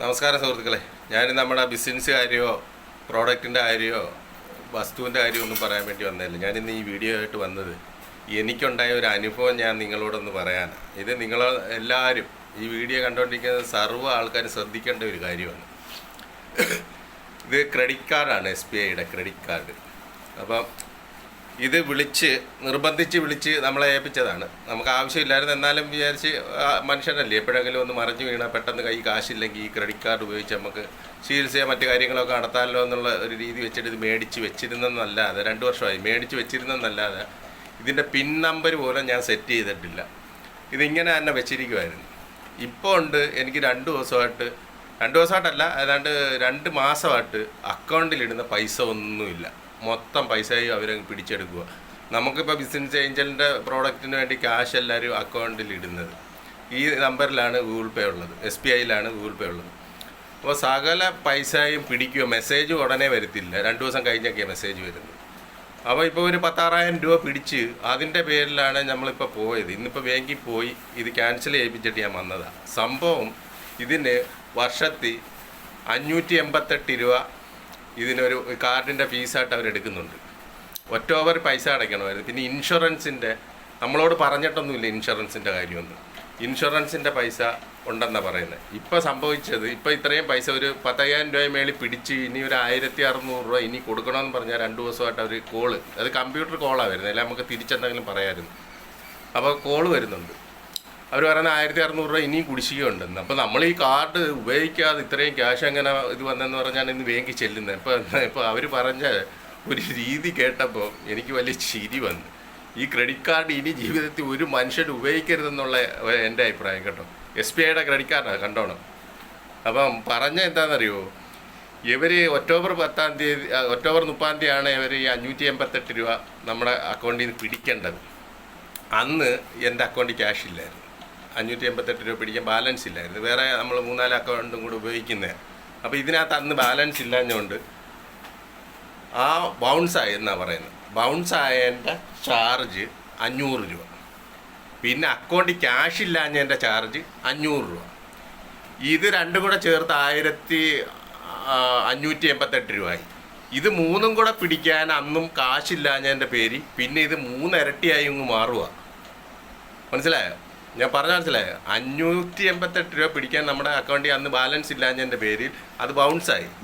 നമസ്കാരം സുഹൃത്തുക്കളെ. ഞാൻ നമ്മുടെ ബിസിനസ് കാര്യമോ പ്രോഡക്റ്റിൻ്റെ കാര്യമോ വസ്തുവിൻ്റെ കാര്യമോ ഒന്നും പറയാൻ വേണ്ടി വന്നതല്ല. ഞാനിന്ന് ഈ വീഡിയോ ആയിട്ട് വന്നത് എനിക്കുണ്ടായ ഒരു അനുഭവം ഞാൻ നിങ്ങളോടൊന്ന് പറയാനാണ്. ഇത് നിങ്ങൾ എല്ലാവരും ഈ വീഡിയോ കണ്ടുകൊണ്ടിരിക്കുന്ന സർവ്വ ആൾക്കാരും ശ്രദ്ധിക്കേണ്ട ഒരു കാര്യമാണ്. ഇത് ക്രെഡിറ്റ് കാർഡാണ്, SBIയുടെ ക്രെഡിറ്റ് കാർഡ്. അപ്പം ഇത് നിർബന്ധിച്ച് വിളിച്ച് നമ്മളെ ഏൽപ്പിച്ചതാണ്. നമുക്ക് ആവശ്യമില്ലായിരുന്നു, എന്നാലും വിചാരിച്ച് മനുഷ്യനല്ലേ, എപ്പോഴെങ്കിലും ഒന്ന് മറിഞ്ഞു വീണാൽ പെട്ടെന്ന് കൈ കാശില്ലെങ്കിൽ ഈ ക്രെഡിറ്റ് കാർഡ് ഉപയോഗിച്ച് നമുക്ക് ചികിത്സയോ മറ്റു കാര്യങ്ങളൊക്കെ നടത്താമല്ലോ എന്നുള്ള ഒരു രീതി വെച്ചിട്ട് ഇത് മേടിച്ച് വെച്ചിരുന്നെന്നല്ലാതെ 2 വർഷമായി മേടിച്ച് വെച്ചിരുന്നെന്നല്ലാതെ ഇതിൻ്റെ പിൻ നമ്പർ പോലും ഞാൻ സെറ്റ് ചെയ്തിട്ടില്ല. ഇതിങ്ങനെ തന്നെ വെച്ചിരിക്കുമായിരുന്നു. ഇപ്പോൾ ഉണ്ട് എനിക്ക് 2 ദിവസമായിട്ടല്ല, ഏതാണ്ട് 2 മാസമായിട്ട് അക്കൗണ്ടിലിടുന്ന പൈസ ഒന്നുമില്ല. മൊത്തം പൈസയും അവരങ്ങ് പിടിച്ചെടുക്കുക. നമുക്കിപ്പോൾ ബിസിനസ് ഏഞ്ചലിൻ്റെ പ്രോഡക്റ്റിന് വേണ്ടി ക്യാഷ് എല്ലാവരും അക്കൗണ്ടിൽ ഇടുന്നത് ഈ നമ്പറിലാണ് ഗൂഗിൾ പേ ഉള്ളത്, SBIയിലാണ് ഗൂഗിൾ പേ ഉള്ളത്. അപ്പോൾ സകല പൈസയും പിടിക്കുക. മെസ്സേജ് ഉടനെ വരത്തില്ല, 2 ദിവസം കഴിഞ്ഞൊക്കെയാണ് മെസ്സേജ് വരുന്നത്. അപ്പോൾ ഇപ്പോൾ ഒരു 16,000 രൂപ പിടിച്ച് അതിൻ്റെ പേരിലാണ് നമ്മളിപ്പോൾ പോയത്. ഇന്നിപ്പോൾ ബാങ്കിൽ പോയി ഇത് ക്യാൻസൽ ചെയ്യിപ്പിച്ചിട്ട് ഞാൻ വന്നതാണ്. സംഭവം ഇതിന് വർഷത്തിൽ 588 രൂപ ഇതിനൊരു കാർഡിൻ്റെ ഫീസായിട്ട് അവരെടുക്കുന്നുണ്ട്. ഒക്ടോബർ പൈസ അടയ്ക്കണമായിരുന്നു. പിന്നെ ഇൻഷുറൻസിൻ്റെ നമ്മളോട് പറഞ്ഞിട്ടൊന്നുമില്ല ഇൻഷുറൻസിൻ്റെ കാര്യമൊന്നും. ഇൻഷുറൻസിൻ്റെ പൈസ ഉണ്ടെന്നാണ് പറയുന്നത്. ഇപ്പോൾ സംഭവിച്ചത്, ഇപ്പോൾ ഇത്രയും പൈസ ഒരു 10,000 രൂപ മേളിൽ പിടിച്ച് ഇനി ഒരു 1,600 രൂപ ഇനി കൊടുക്കണമെന്ന് പറഞ്ഞാൽ 2 ദിവസമായിട്ട് അവർ അത് കമ്പ്യൂട്ടർ കോളാണ് വരുന്നത്, അല്ലെങ്കിൽ നമുക്ക് തിരിച്ചെന്തെങ്കിലും പറയാമായിരുന്നു. അപ്പോൾ കോള് വരുന്നുണ്ട്. അവർ പറയുന്ന 1,600 രൂപ ഇനിയും കുടിശ്ശികയുണ്ടെന്ന്. അപ്പോൾ നമ്മൾ ഈ കാർഡ് ഉപയോഗിക്കാതെ ഇത്രയും ക്യാഷ് എങ്ങനെ ഇത് വന്നെന്ന് പറഞ്ഞാൽ ഇന്ന് ബാങ്കിൽ ചെല്ലുന്നത്. ഇപ്പോൾ അവർ പറഞ്ഞ ഒരു രീതി കേട്ടപ്പോൾ എനിക്ക് വലിയ ചിരി വന്നു. ഈ ക്രെഡിറ്റ് കാർഡ് ഇനി ജീവിതത്തിൽ ഒരു മനുഷ്യൻ ഉപയോഗിക്കരുതെന്നുള്ള എൻ്റെ അഭിപ്രായം കേട്ടോ. SBIയുടെ ക്രെഡിറ്റ് കാർഡാണ്, കണ്ടോണം. അപ്പം പറഞ്ഞ എന്താണെന്നറിയോ, ഇവർ ഒക്ടോബർ 30 ഇവർ ഈ 588 രൂപ നമ്മുടെ അക്കൗണ്ടിൽ നിന്ന് പിടിക്കേണ്ടത്. അന്ന് എൻ്റെ അക്കൗണ്ടിൽ ക്യാഷ് ഇല്ലായിരുന്നു. 588 രൂപ പിടിക്കാൻ ബാലൻസ് ഇല്ലായിരുന്നു. വേറെ നമ്മൾ 3-4 അക്കൗണ്ടും കൂടെ ഉപയോഗിക്കുന്നത്. അപ്പോൾ ഇതിനകത്ത് അന്ന് ബാലൻസ് ഇല്ലാഞ്ഞുകൊണ്ട് ആ ബൗൺസായി എന്നാണ് പറയുന്നത്. ബൗൺസായതിൻ്റെ ചാർജ് 500 രൂപ. പിന്നെ അക്കൗണ്ടിൽ ക്യാഷ് ഇല്ലാഞ്ഞതിൻ്റെ ചാർജ് 500 രൂപ. ഇത് രണ്ടും കൂടെ ചേർത്ത് 1,588 രൂപയായി. ഇത് 3ഉം കൂടെ പിടിക്കാൻ അന്നും കാശില്ലാഞ്ഞതിൻ്റെ പേര് പിന്നെ ഇത് 3 ഇരട്ടിയായി അങ്ങ് മാറുക. മനസ്സിലായോ? ഞാൻ പറഞ്ഞ മനസ്സിലായോ? 588 രൂപ പിടിക്കാൻ നമ്മുടെ അക്കൗണ്ടിൽ അന്ന് ബാലൻസ് ഇല്ലാഞ്ഞതിൻ്റെ പേരിൽ അത്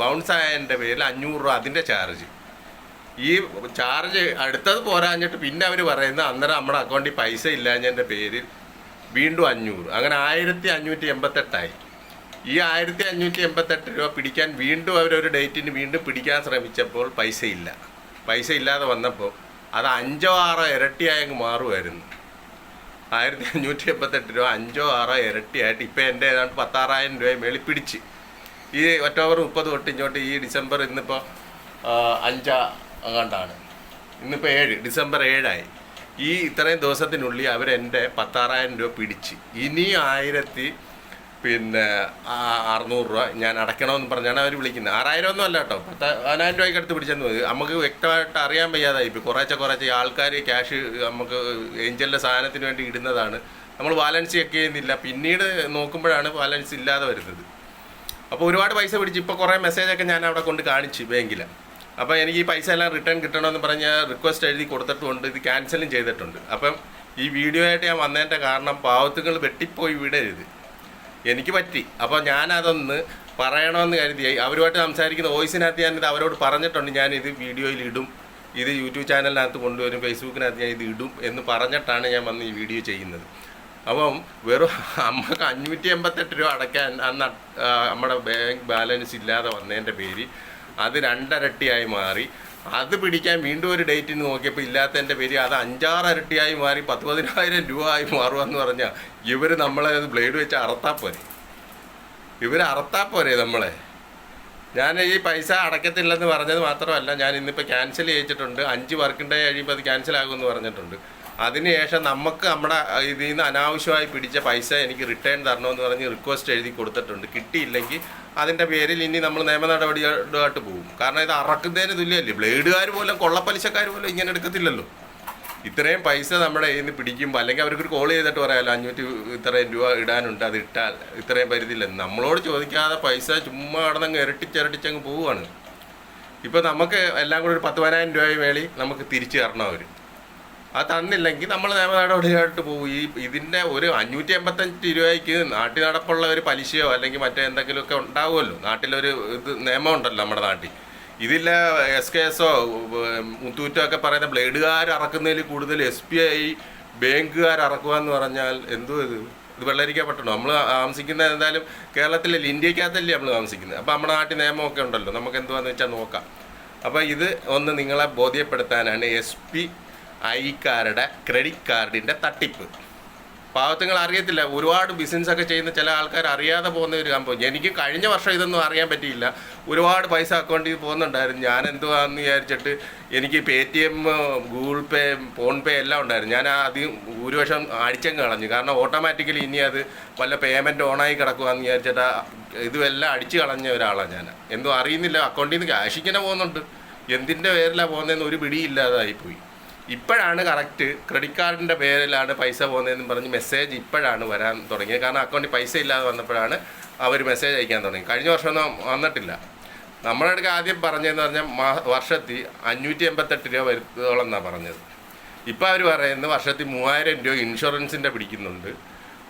ബൗൺസായതിൻ്റെ പേരിൽ 500 രൂപ അതിൻ്റെ ചാർജ്. ഈ ചാർജ് അടുത്തത് പോരാഞ്ഞിട്ട് പിന്നെ അവർ പറയുന്നത് അന്നേരം നമ്മുടെ അക്കൗണ്ടിൽ പൈസ ഇല്ലാഞ്ഞതിൻ്റെ പേരിൽ വീണ്ടും 500. അങ്ങനെ 1,588ആയി. ഈ 1,588 രൂപ പിടിക്കാൻ വീണ്ടും അവരൊരു ഡേറ്റിന് വീണ്ടും പിടിക്കാൻ ശ്രമിച്ചപ്പോൾ പൈസ ഇല്ലാതെ വന്നപ്പോൾ അത് 5-6 ഇരട്ടിയായി അങ്ങ് മാറുമായിരുന്നു. 1,588 രൂപ 5-6 ഇരട്ടിയായിട്ട് ഇപ്പോൾ എൻ്റെ ഏതാണ്ട് 16,000 രൂപ മേളിൽ പിടിച്ച്. ഈ ഒക്ടോബർ 30 തൊട്ട് ഇങ്ങോട്ട് ഈ ഡിസംബർ ഇന്നിപ്പോൾ 5 അങ്ങാണ്ടാണ്, ഇന്നിപ്പോൾ 7, ഡിസംബർ 7ആയി. ഈ ഇത്രയും ദിവസത്തിനുള്ളിൽ അവരെൻ്റെ 16,000 രൂപ പിടിച്ച് ഇനി 1,600 രൂപ ഞാൻ അടയ്ക്കണമെന്ന് പറഞ്ഞാണ് അവർ വിളിക്കുന്നത്. 6,000 ഒന്നും അല്ല കേട്ടോ, 10,000 രൂപയ്ക്ക് അടുത്ത് പിടിച്ചെന്ന് മതി. നമുക്ക് വ്യക്തമായിട്ട് അറിയാൻ വയ്യാതായി. ഇപ്പോൾ കുറേശ്ശെ ആൾക്കാർ ക്യാഷ് നമുക്ക് ഏഞ്ചലിൻ്റെ സാധനത്തിന് വേണ്ടി ഇടുന്നതാണ്. നമ്മൾ ബാലൻസ് ചെക്ക് ചെയ്യുന്നില്ല, പിന്നീട് നോക്കുമ്പോഴാണ് ബാലൻസ് ഇല്ലാതെ വരുന്നത്. അപ്പോൾ ഒരുപാട് പൈസ പിടിച്ച് ഇപ്പോൾ കുറേ മെസ്സേജൊക്കെ ഞാൻ അവിടെ കൊണ്ട് കാണിച്ചു ബാങ്കിൽ. അപ്പോൾ എനിക്ക് ഈ പൈസ എല്ലാം റിട്ടേൺ കിട്ടണമെന്ന് പറഞ്ഞ് റിക്വസ്റ്റ് എഴുതി കൊടുത്തിട്ടുണ്ട്. ഇത് ക്യാൻസലും ചെയ്തിട്ടുണ്ട്. അപ്പം ഈ വീഡിയോ ആയിട്ട് ഞാൻ വന്നതിൻ്റെ കാരണം പാവത്തുകൾ വെട്ടിപ്പോയി വിടരുത്, എനിക്ക് പറ്റി. അപ്പോൾ ഞാനതൊന്ന് പറയണമെന്ന് കരുതി അവരുമായിട്ട് സംസാരിക്കുന്ന വോയിസിനകത്ത് ഞാനിത് അവരോട് പറഞ്ഞിട്ടുണ്ട്. ഞാനിത് വീഡിയോയിൽ ഇടും, ഇത് യൂട്യൂബ് ചാനലിനകത്ത് കൊണ്ടുവരും, ഫേസ്ബുക്കിനകത്ത് ഞാൻ ഇത് ഇടും എന്ന് പറഞ്ഞിട്ടാണ് ഞാൻ വന്ന് ഈ വീഡിയോ ചെയ്യുന്നത്. അപ്പം വെറും നമുക്ക് 588 രൂപ അടയ്ക്കാൻ അന്ന് നമ്മുടെ ബാങ്ക് ബാലൻസ് ഇല്ലാതെ വന്നതിൻ്റെ പേര് അത് 2 ഇരട്ടിയായി മാറി. അത് പിടിക്കാൻ വീണ്ടും ഒരു ഡേറ്റിന് നോക്കിയപ്പോൾ ഇല്ലാത്തതിൻ്റെ പേര് അത് 5-6 ഇരട്ടിയായി മാറി 10,000 രൂപ ആയി മാറുമെന്ന് പറഞ്ഞാൽ ഇവർ നമ്മളെ ബ്ലേഡ് വെച്ച് അറുത്താൽ പോരെ നമ്മളെ. ഞാൻ ഈ പൈസ അടയ്ക്കത്തില്ലെന്ന് പറഞ്ഞത് മാത്രമല്ല, ഞാൻ ഇന്നിപ്പോൾ ക്യാൻസൽ ചെയ്യിച്ചിട്ടുണ്ട്. 5 വർക്കിംഗ് ഡേ കഴിയുമ്പോൾ അത് ക്യാൻസലാകുമെന്ന് പറഞ്ഞിട്ടുണ്ട്. അതിനുശേഷം നമുക്ക് നമ്മുടെ ഇതിൽ നിന്ന് അനാവശ്യമായി പിടിച്ച പൈസ എനിക്ക് റിട്ടേൺ തരണമെന്ന് പറഞ്ഞ് റിക്വസ്റ്റ് എഴുതി കൊടുത്തിട്ടുണ്ട്. കിട്ടിയില്ലെങ്കിൽ അതിൻ്റെ പേരിൽ ഇനി നമ്മൾ നിയമ നടപടിയായിട്ട് പോകും. കാരണം ഇത് അറക്കുന്നതിന് തുല്യമല്ലേ. ബ്ലേഡുകാർ പോലും കൊള്ളപ്പലിശക്കാർ പോലും ഇങ്ങനെ എടുക്കത്തില്ലല്ലോ. ഇത്രയും പൈസ നമ്മുടെ കയ്യിൽ നിന്ന് പിടിക്കുമ്പോൾ, അല്ലെങ്കിൽ അവർക്കൊരു കോൾ ചെയ്തിട്ട് പറയാമല്ലോ 500 ഇത്രയും രൂപ ഇടാനുണ്ട്, അത് ഇട്ടാൽ ഇത്രയും പരിധിയില്ല. നമ്മളോട് ചോദിക്കാതെ പൈസ ചുമ്മാ കടന്നങ്ങ് ഇരട്ടിച്ചങ്ങ് പോവുകയാണ്. ഇപ്പോൾ നമുക്ക് എല്ലാം കൂടി ഒരു 10,000 രൂപ മേളി നമുക്ക് തിരിച്ചു തരണം അവർ. അത് തന്നില്ലെങ്കിൽ നമ്മൾ നിയമനടപടിയായിട്ട് പോകും. ഇതിൻ്റെ ഒരു 585 രൂപയ്ക്ക് നാട്ടിൽ നടപ്പുള്ള ഒരു പലിശയോ അല്ലെങ്കിൽ മറ്റേ എന്തെങ്കിലുമൊക്കെ ഉണ്ടാവുമല്ലോ. നാട്ടിലൊരു ഇത് നിയമം ഉണ്ടല്ലോ നമ്മുടെ നാട്ടിൽ. ഇതില്ല SKS മുത്തൂറ്റോ ഒക്കെ പറയുന്ന ബ്ലേഡുകാർ ഇറക്കുന്നതിൽ കൂടുതൽ SBI ബാങ്കുകാർ ഇറക്കുക എന്ന് പറഞ്ഞാൽ എന്തോ ഇത് വെള്ളരിക്കപ്പെട്ടു. നമ്മൾ താമസിക്കുന്നത് എന്തായാലും കേരളത്തിലല്ലേ, ഇന്ത്യക്കകത്തല്ലേ നമ്മൾ താമസിക്കുന്നത്. അപ്പോൾ നമ്മുടെ നാട്ടിൽ നിയമമൊക്കെ ഉണ്ടല്ലോ, നമുക്ക് എന്തുവാന്ന് വെച്ചാൽ നോക്കാം. അപ്പോൾ ഇത് ഒന്ന് നിങ്ങളെ ബോധ്യപ്പെടുത്താനാണ് SBIക്കാരുടെ ക്രെഡിറ്റ് കാർഡിൻ്റെ തട്ടിപ്പ്. പാവത്തുങ്ങൾ അറിയത്തില്ല. ഒരുപാട് ബിസിനസ്സൊക്കെ ചെയ്യുന്ന ചില ആൾക്കാർ അറിയാതെ പോകുന്ന ഒരു സംഭവം. എനിക്ക് കഴിഞ്ഞ വർഷം ഇതൊന്നും അറിയാൻ പറ്റിയില്ല. ഒരുപാട് പൈസ അക്കൗണ്ടിൽ പോകുന്നുണ്ടായിരുന്നു. ഞാൻ എന്തുവാന്ന് വിചാരിച്ചിട്ട് എനിക്ക് PayTM, ഗൂഗിൾ പേ, ഫോൺ പേ എല്ലാം ഉണ്ടായിരുന്നു. ഞാൻ ആദ്യം ഭൂരിപക്ഷം അടിച്ചങ്ങ് കളഞ്ഞു. കാരണം ഓട്ടോമാറ്റിക്കലി ഇനി അത് വല്ല പേയ്മെൻറ്റ് ഓണായി കിടക്കുകയെന്ന് വിചാരിച്ചിട്ട് ഇതുമെല്ലാം അടിച്ചു കളഞ്ഞ ഒരാളാണ് ഞാൻ. എന്തോ അറിയുന്നില്ല, അക്കൗണ്ടിൽ നിന്ന് ക്യാഷ് ഇങ്ങനെ പോകുന്നുണ്ട്. എന്തിൻ്റെ പേരിലാണ് പോകുന്നതെന്ന് ഒരു പിടിയില്ലാതായിപ്പോയി. ഇപ്പോഴാണ് കറക്റ്റ് ക്രെഡിറ്റ് കാർഡിൻ്റെ പേരിലാണ് പൈസ പോകുന്നതെന്ന് പറഞ്ഞ് മെസ്സേജ് ഇപ്പോഴാണ് വരാൻ തുടങ്ങിയത്. കാരണം അക്കൗണ്ടിൽ പൈസ ഇല്ലാതെ വന്നപ്പോഴാണ് അവർ മെസ്സേജ് അയക്കാൻ തുടങ്ങി. കഴിഞ്ഞ വർഷമൊന്നും വന്നിട്ടില്ല. നമ്മുടെ അടുക്ക് ആദ്യം പറഞ്ഞതെന്ന് പറഞ്ഞാൽ വർഷത്തിൽ 588 രൂപ വരുത്തോളം എന്നാണ് പറഞ്ഞത്. ഇപ്പോൾ അവർ പറയുന്നത് വർഷത്തിൽ 3000 രൂപ ഇൻഷുറൻസിൻ്റെ പിടിക്കുന്നുണ്ട്.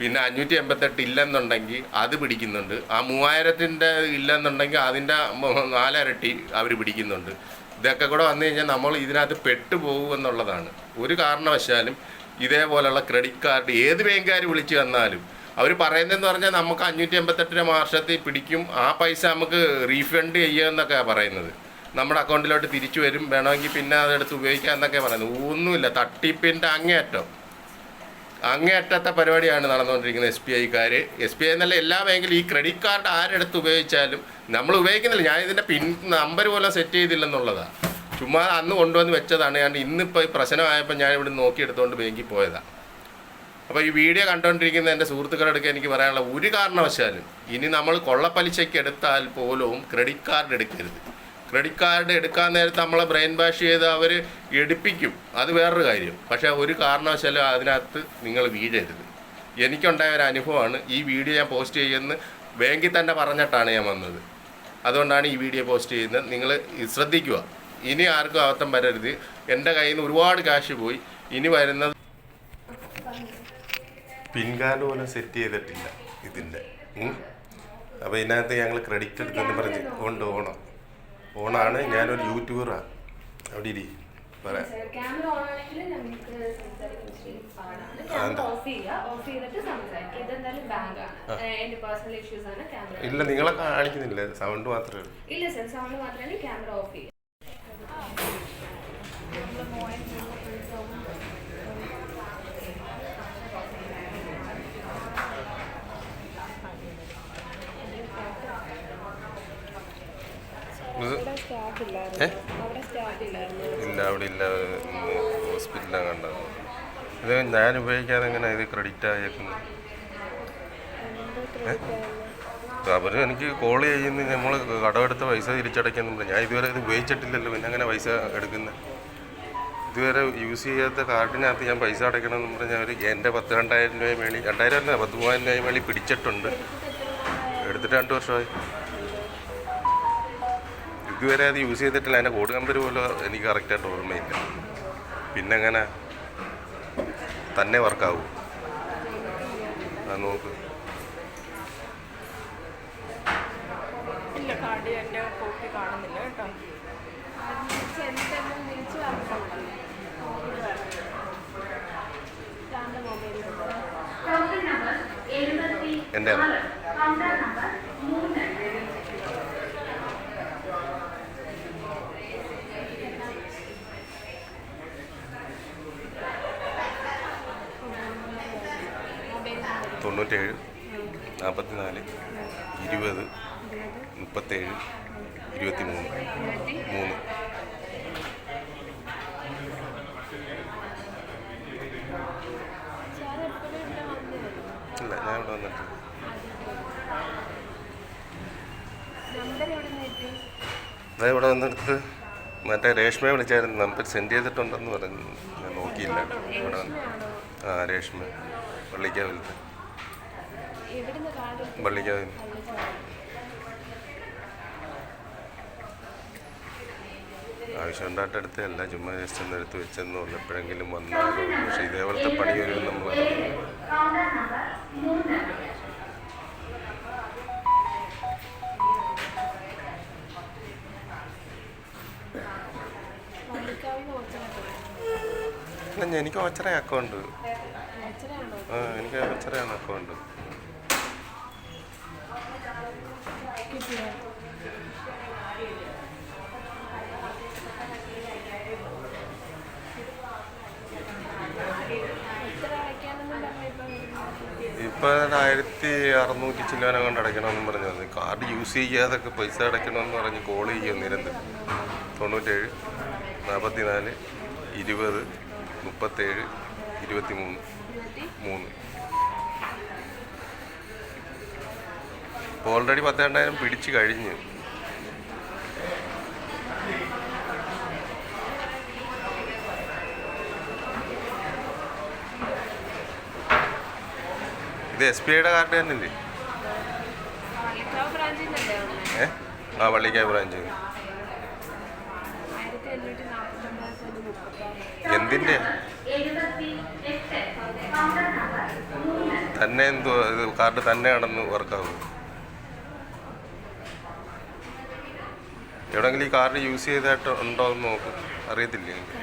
പിന്നെ 588 ഇല്ലെന്നുണ്ടെങ്കിൽ അത് പിടിക്കുന്നുണ്ട്. ആ 3000-ൻ്റെ ഇല്ലെന്നുണ്ടെങ്കിൽ അതിൻ്റെ 4 ഇരട്ടി അവർ പിടിക്കുന്നുണ്ട്. ഇതൊക്കെ കൂടെ വന്നു കഴിഞ്ഞാൽ നമ്മൾ ഇതിനകത്ത് പെട്ടുപോകുമെന്നുള്ളതാണ്. ഒരു കാരണവശാലും ഇതേപോലെയുള്ള ക്രെഡിറ്റ് കാർഡ് ഏത് ബാങ്കുകാർ വിളിച്ച് വന്നാലും അവർ പറയുന്നതെന്ന് പറഞ്ഞാൽ നമുക്ക് 588 രൂപ വർഷത്തിൽ പിടിക്കും, ആ പൈസ നമുക്ക് റീഫണ്ട് ചെയ്യുമെന്നൊക്കെയാണ് പറയുന്നത്. നമ്മുടെ അക്കൗണ്ടിലോട്ട് തിരിച്ചു വരും, വേണമെങ്കിൽ പിന്നെ അതെടുത്ത് ഉപയോഗിക്കാം എന്നൊക്കെ പറയുന്നത്. ഒന്നുമില്ല, തട്ടിപ്പിൻ്റെ അങ്ങേയറ്റത്തെ പരിപാടിയാണ് നടന്നുകൊണ്ടിരിക്കുന്നത് SBIക്കാർ. SBI എന്നല്ല, എല്ലാ ബാങ്കിലും ഈ ക്രെഡിറ്റ് കാർഡ് ആരെടുത്ത് ഉപയോഗിച്ചാലും നമ്മൾ ഉപയോഗിക്കുന്നില്ല. ഞാൻ ഇതിൻ്റെ പിൻ നമ്പർ പോലും സെറ്റ് ചെയ്തില്ലെന്നുള്ളതാണ്. ചുമ്മാ അന്ന് കൊണ്ടുവന്ന് വെച്ചതാണ്. ഞാൻ ഇന്നിപ്പോൾ ഈ പ്രശ്നമായപ്പോൾ ഞാൻ ഇവിടെ നോക്കിയെടുത്തുകൊണ്ട് ബാങ്കിൽ പോയതാണ്. അപ്പോൾ ഈ വീഡിയോ കണ്ടുകൊണ്ടിരിക്കുന്ന എൻ്റെ സുഹൃത്തുക്കളെടുക്കുക എനിക്ക് പറയാനുള്ള ഒരു കാരണവശാലും ഇനി നമ്മൾ കൊള്ളപ്പലിശയ്ക്ക് എടുത്താൽ പോലും ക്രെഡിറ്റ് കാർഡ് എടുക്കരുത്. ക്രെഡിറ്റ് കാർഡ് എടുക്കാൻ നേരത്ത് നമ്മളെ ബ്രെയിൻ വാഷ് ചെയ്ത് അവർ എടുപ്പിക്കും, അത് വേറൊരു കാര്യം. പക്ഷേ ഒരു കാരണവശാലും അതിനകത്ത് നിങ്ങൾ വീഴരുത്. എനിക്കുണ്ടായ ഒരു അനുഭവമാണ്. ഈ വീഡിയോ ഞാൻ പോസ്റ്റ് ചെയ്യുന്നത് ബാങ്കിൽ തന്നെ പറഞ്ഞിട്ടാണ് ഞാൻ വന്നത്. അതുകൊണ്ടാണ് ഈ വീഡിയോ പോസ്റ്റ് ചെയ്യുന്നത്. നിങ്ങൾ ശ്രദ്ധിക്കുക, ഇനി ആർക്കും അബദ്ധം വരരുത്. എൻ്റെ കയ്യിൽ നിന്ന് ഒരുപാട് ക്യാഷ് പോയി. ഇനി വരുന്നത് പിൻകാർഡ് പോലും സെറ്റ് ചെയ്തിട്ടില്ല ഇതിൻ്റെ. അപ്പോൾ ഇതിനകത്ത് ഞങ്ങൾ ക്രെഡിറ്റ് എടുത്തെന്ന് പറഞ്ഞ് ഓണാണ്. ഞാനൊരു യൂട്യൂബറാണ്. അവിടെ ഇരി പറയാം. ഇല്ല, നിങ്ങളെ കാണിക്കുന്നില്ല, സൗണ്ട് മാത്രമേ ഉള്ളൂ. ഇല്ല, അവിടെ ഇല്ല, ഹോസ്പിറ്റലാണ് കണ്ടത്. ഇത് ഞാൻ ഉപയോഗിക്കാതെ എങ്ങനെ ഇത് ക്രെഡിറ്റ് ആയേക്കുന്നത്? അവർ എനിക്ക് കോൾ ചെയ്യുന്ന നമ്മൾ കടമെടുത്ത പൈസ തിരിച്ചടയ്ക്കുന്നു. ഞാൻ ഇതുവരെ ഇത് ഉപയോഗിച്ചിട്ടില്ലല്ലോ, പിന്നെ അങ്ങനെ പൈസ എടുക്കുന്നത്? ഇതുവരെ യൂസ് ചെയ്യാത്ത കാർഡിനകത്ത് ഞാൻ പൈസ അടയ്ക്കണമെന്ന് പറഞ്ഞാൽ അവർ എൻ്റെ 2000 രൂപ മേളി, 2000 അല്ല 3000 രൂപ മേളി പിടിച്ചിട്ടുണ്ട്. എടുത്തിട്ട് 2 വർഷമായി. ഇതുവരെ അത് യൂസ് ചെയ്തിട്ടില്ല. അതിൻ്റെ കോഡ് നമ്പർ പോലും എനിക്ക് കറക്റ്റായിട്ട് ഓർമ്മയില്ല. പിന്നെ എങ്ങനെ തന്നെ വർക്കാവും? അത് നോക്ക്. എൻ്റെ 97 44 20 37 23 ഇല്ല, ഞാൻ ഇവിടെ വന്നിട്ട് ഇവിടെ വന്നെടുത്ത് മറ്റേ രേഷ്മയെ വിളിച്ചായിരുന്നു, നമ്പർ സെൻഡ് ചെയ്തിട്ടുണ്ടെന്ന് പറഞ്ഞു. ഞാൻ നോക്കിയില്ല. ഇവിടെ ആ രേഷ്മ പള്ളിക്കാവിലത്തെ പള്ളിക്കാവിൽ. ആവശ്യമുണ്ടായിട്ട് എടുത്തതല്ല, ചുമ്മാ ജസ്റ്റ് ഒന്ന് എടുത്ത് വെച്ചെന്ന് പറഞ്ഞു. എപ്പോഴെങ്കിലും വന്നാലോ. പക്ഷേ ഇതേപോലത്തെ പണി വരും നമ്മൾ. എനിക്ക് ഓച്ചറ അക്കൗണ്ട്. എനിക്ക് ഓച്ചറയാണ് അക്കൗണ്ട്. ഇപ്പം 1600 ചില്ലാനം കൊണ്ട് അടയ്ക്കണമെന്ന് പറഞ്ഞു. കാർഡ് യൂസ് ചെയ്യാതൊക്കെ പൈസ അടയ്ക്കണമെന്ന് പറഞ്ഞ് കോൾ ചെയ്യും നിരന്തരം. 97 44 20 37 23 ഇപ്പോൾ ഓൾറെഡി 12,000 പിടിച്ച് കഴിഞ്ഞു. ഇത് SBIയുടെ കാർഡ് തന്നെയല്ലേ? ആ പള്ളിക്കാവ് ബ്രാഞ്ച്. എന്തിൻ്റെ തന്നെ എന്തോ ഇത് കാർഡ് തന്നെ ആണെന്ന് വർക്കാവും. എവിടെയെങ്കിലും ഈ കാർഡ് യൂസ് ചെയ്തിട്ട് ഉണ്ടോ എന്ന് നോക്കും. അറിയത്തില്ലേ എനിക്ക്.